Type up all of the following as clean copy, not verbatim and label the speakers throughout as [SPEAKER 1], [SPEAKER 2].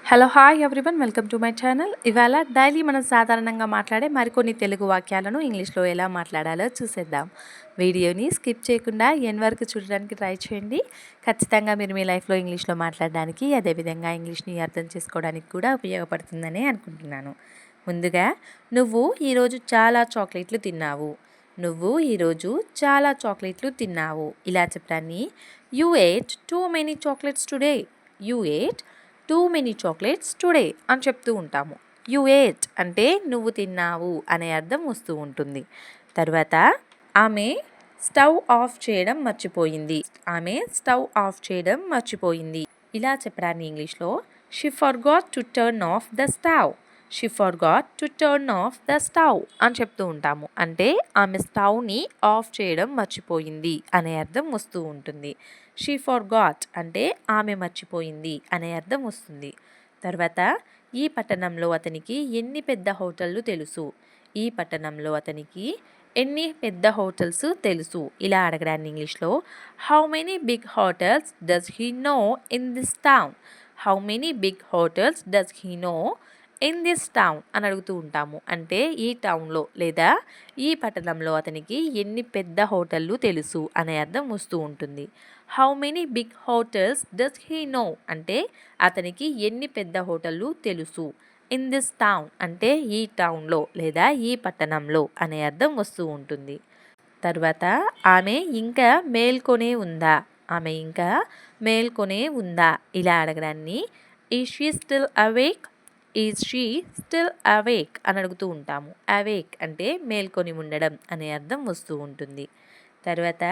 [SPEAKER 1] Hello hi everyone, welcome to my channel. ఇవాళ daily మనం సాధారణంగా మాట్లాడే మరికొన్ని తెలుగు వాక్యాలను ఇంగ్లీష్లో ఎలా మాట్లాడాలో చూసేద్దాం. వీడియోని స్కిప్ చేయకుండా ఎండ్ వరకు చూడడానికి ట్రై చేయండి. ఖచ్చితంగా మీరు మీ లైఫ్లో ఇంగ్లీష్లో మాట్లాడడానికి, అదేవిధంగా ఇంగ్లీష్ని అర్థం చేసుకోవడానికి కూడా ఉపయోగపడుతుందని అనుకుంటున్నాను. ముందుగా, నువ్వు ఈరోజు చాలా చాక్లెట్లు తిన్నావు. నువ్వు ఈరోజు చాలా చాక్లెట్లు తిన్నావు. ఇలా చెప్పడాన్ని you ate too many chocolates today. You ate too many chocolates today అని చెప్తూ ఉంటాము. యు ఏట్ అంటే నువ్వు తిన్నావు అనే అర్థం వస్తూ ఉంటుంది. తర్వాత ఆమె స్టవ్ ఆఫ్ చేయడం మర్చిపోయింది. ఆమె స్టవ్ ఆఫ్ చేయడం మర్చిపోయింది. ఇలా చెప్పడాన్ని ఇంగ్లీష్లో she forgot to turn off the stove. She forgot to turn off the stove అని చెప్తూ ఉంటాము. అంటే ఆమె స్టవ్ని ఆఫ్ చేయడం మర్చిపోయింది అనే అర్థం వస్తూ ఉంటుంది. షీ ఫర్గాట్ అంటే ఆమె మర్చిపోయింది అనే అర్థం వస్తుంది. తర్వాత ఈ పట్టణంలో అతనికి ఎన్ని పెద్ద హోటళ్ళు తెలుసు. ఈ పట్టణంలో అతనికి ఎన్ని పెద్ద హోటల్స్ తెలుసు. ఇలా అడగడాన్ని ఇంగ్లీష్లో how many big hotels does he know in this town. How many big hotels does he know in this town అని అడుగుతూ ఉంటాము. అంటే ఈ టౌన్లో లేదా ఈ పట్టణంలో అతనికి ఎన్ని పెద్ద హోటళ్ళు తెలుసు అనే అర్థం వస్తూ ఉంటుంది. How many big hotels does he know అంటే అతనికి ఎన్ని పెద్ద హోటళ్ళు తెలుసు. ఇన్ దిస్ టౌన్ అంటే ఈ టౌన్లో లేదా ఈ పట్టణంలో అనే అర్థం వస్తూ ఉంటుంది. తర్వాత ఆమె ఇంకా మేల్కొనే ఉందా. ఆమె ఇంకా మేల్కొనే ఉందా. ఇలా అడగడాన్ని is she still awake. Is she still awake అని అడుగుతూ ఉంటాము. అవేక్ అంటే మేల్కొని ఉండడం అనే అర్థం వస్తూ ఉంటుంది. తర్వాత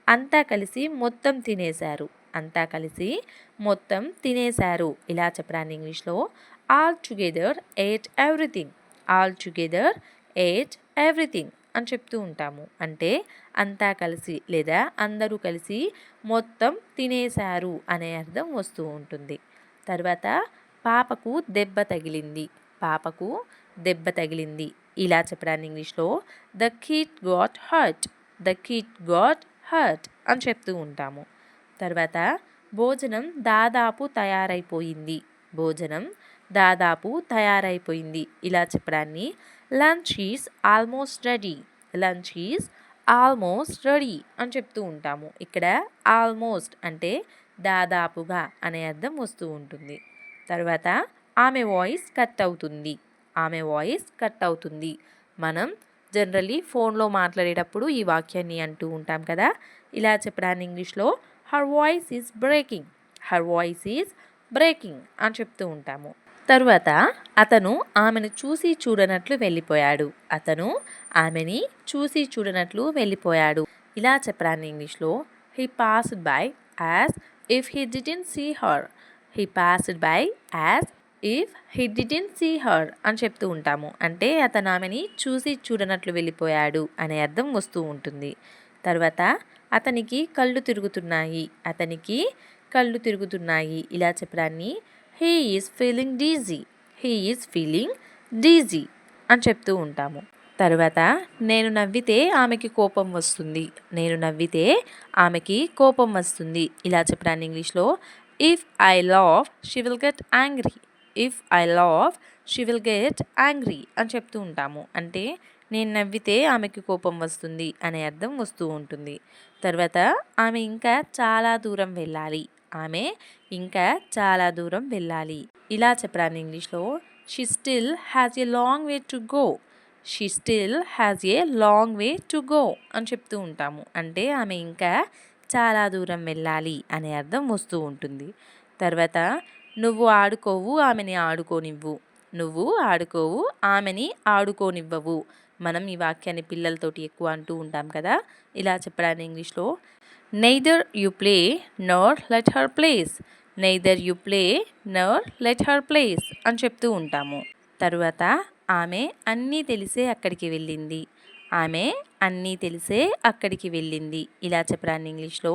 [SPEAKER 1] అంతా కలిసి మొత్తం తినేశారు. అంతా కలిసి మొత్తం తినేశారు. ఇలా చెప్పడాన్ని ఇంగ్లీష్లో all together ate everything. All together ate everything అని చెప్తూ ఉంటాము. అంటే అంతా కలిసి లేదా అందరూ కలిసి మొత్తం తినేశారు అనే అర్థం వస్తూ ఉంటుంది. తర్వాత పాపకు దెబ్బ తగిలింది. పాపకు దెబ్బ తగిలింది. ఇలా చెప్పడాన్ని ఇంగ్లీష్లో the kid got hurt. The kid got hurt అని చెప్తూ ఉంటాము. తర్వాత భోజనం దాదాపు తయారైపోయింది. భోజనం దాదాపు తయారైపోయింది. ఇలా చెప్పడాన్ని lunch is almost ready. Lunch is almost ready అని చెప్తూ ఉంటాము. ఇక్కడ ఆల్మోస్ట్ అంటే దాదాపుగా అనే అర్థం వస్తూ ఉంటుంది. తర్వాత ఆమె వాయిస్ కట్ అవుతుంది. ఆమె వాయిస్ కట్ అవుతుంది. మనం జనరల్లీ ఫోన్లో మాట్లాడేటప్పుడు ఈ వాక్యాన్ని అంటూ ఉంటాం కదా. ఇలా చెప్పడాన్ని ఇంగ్లీష్లో her voice is breaking. Her voice is breaking అని చెప్తూ ఉంటాము. తరువాత అతను ఆమెను చూసి చూడనట్లు వెళ్ళిపోయాడు. అతను ఆమెని చూసి చూడనట్లు వెళ్ళిపోయాడు. ఇలా చెప్పడాన్ని ఇంగ్లీష్లో he passed by as if he didn't see her. He passed by as if he didn't see her అని చెప్తూ ఉంటాము. అంటే అతను ఆమెని చూసి చూడనట్లు వెళ్ళిపోయాడు అనే అర్థం వస్తూ ఉంటుంది. తర్వాత అతనికి కళ్ళు తిరుగుతున్నాయి. అతనికి కళ్ళు తిరుగుతున్నాయి. ఇలా చెప్పడాన్ని he is feeling dizzy. He is feeling dizzy అని చెప్తూ ఉంటాము. తర్వాత నేను నవ్వితే ఆమెకి కోపం వస్తుంది. నేను నవ్వితే ఆమెకి కోపం వస్తుంది. ఇలా చెప్పడాన్ని ఇంగ్లీష్లో if I laugh she will get angry. If I laugh she will get angry అని చెప్తూ ఉంటాము. అంటే నేను నవ్వితే ఆమెకి కోపం వస్తుంది అనే అర్థం వస్తూ ఉంటుంది. తర్వాత ఆమె ఇంకా చాలా దూరం వెళ్ళాలి. ఆమె ఇంకా చాలా దూరం వెళ్ళాలి. ఇలా చెప్పడాన్ని ఇంగ్లీష్లో she still has a long way to go. She still has a long way to go అని చెప్తూ ఉంటాము. అంటే ఆమె ఇంకా చాలా దూరం వెళ్ళాలి అనే అర్థం వస్తూ ఉంటుంది. తర్వాత నువ్వు ఆడుకోవు ఆమెని ఆడుకోనివ్వు. నువ్వు ఆడుకోవు ఆమెని ఆడుకోనివ్వవు. మనం ఈ వాక్యాన్ని పిల్లలతోటి ఎక్కువ అంటూ ఉంటాం కదా. ఇలా చెప్పడాన్ని ఇంగ్లీష్లో neither you play nor let her plays. Neither you play nor let her plays అని చెప్తూ ఉంటాము. తరువాత ఆమె అన్నీ తెలిసే అక్కడికి వెళ్ళింది. ఆమె అన్నీ తెలిసే అక్కడికి వెళ్ళింది. ఇలా చెప్పడాన్ని ఇంగ్లీష్లో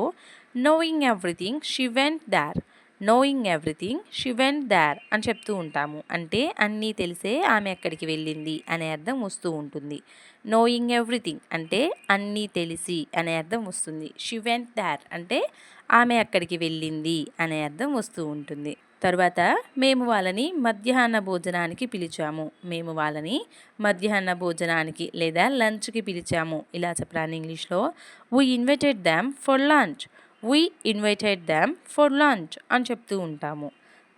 [SPEAKER 1] knowing everything she went there. Knowing everything she went there అని చెప్తూ ఉంటాము. అంటే అన్నీ తెలిసే ఆమె అక్కడికి వెళ్ళింది అనే అర్థం వస్తూ ఉంటుంది. నోయింగ్ ఎవ్రీథింగ్ అంటే అన్నీ తెలిసి అనే అర్థం వస్తుంది. షీ వెంట్ దేర్ అంటే ఆమె అక్కడికి వెళ్ళింది అనే అర్థం వస్తూ ఉంటుంది. తర్వాత మేము వాళ్ళని మధ్యాహ్న భోజనానికి పిలిచాము. మేము వాళ్ళని మధ్యాహ్న భోజనానికి లేదా లంచ్కి పిలిచాము. ఇలా చెప్పరాని ఇంగ్లీష్లో we invited them for lunch. We invited them for lunch అని చెప్తూ ఉంటాము.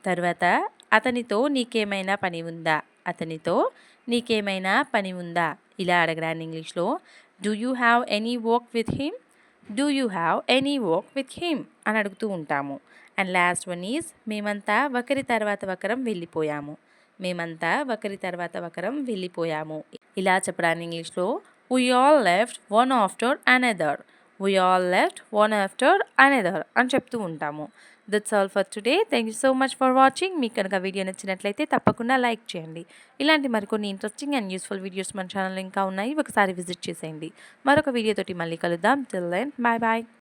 [SPEAKER 1] తర్వాత అతనితో నీకేమైనా పని ఉందా? అతనితో నీకేమైనా పని ఉందా? ఇలా అడగరాని ఇంగ్లీష్లో do you have any work with him. Do you have any work with him అని అడుగుతూ ఉంటాము. అండ్ లాస్ట్ వన్ ఈజ్ మేమంతా ఒకరి తర్వాత ఒకరం వెళ్ళిపోయాము. మేమంతా ఒకరి తర్వాత ఒకరం వెళ్ళిపోయాము. ఇలా చెప్పడానికి ఇంగ్లీష్లో we all left one after another. We all left one after another అని చెప్తూ ఉంటాము. That's all for today. Thank you so much for watching. మీకు కనుక వీడియో నచ్చినట్లయితే తప్పకుండా లైక్ చేయండి. ఇలాంటి మరికొన్ని ఇంట్రెస్టింగ్ అండ్ యూస్ఫుల్ వీడియోస్ మన ఛానల్లో ఇంకా ఉన్నాయి. ఒకసారి విజిట్ చేసేయండి. మరొక వీడియోతోటి మళ్ళీ కలుద్దాం. Till then bye bye.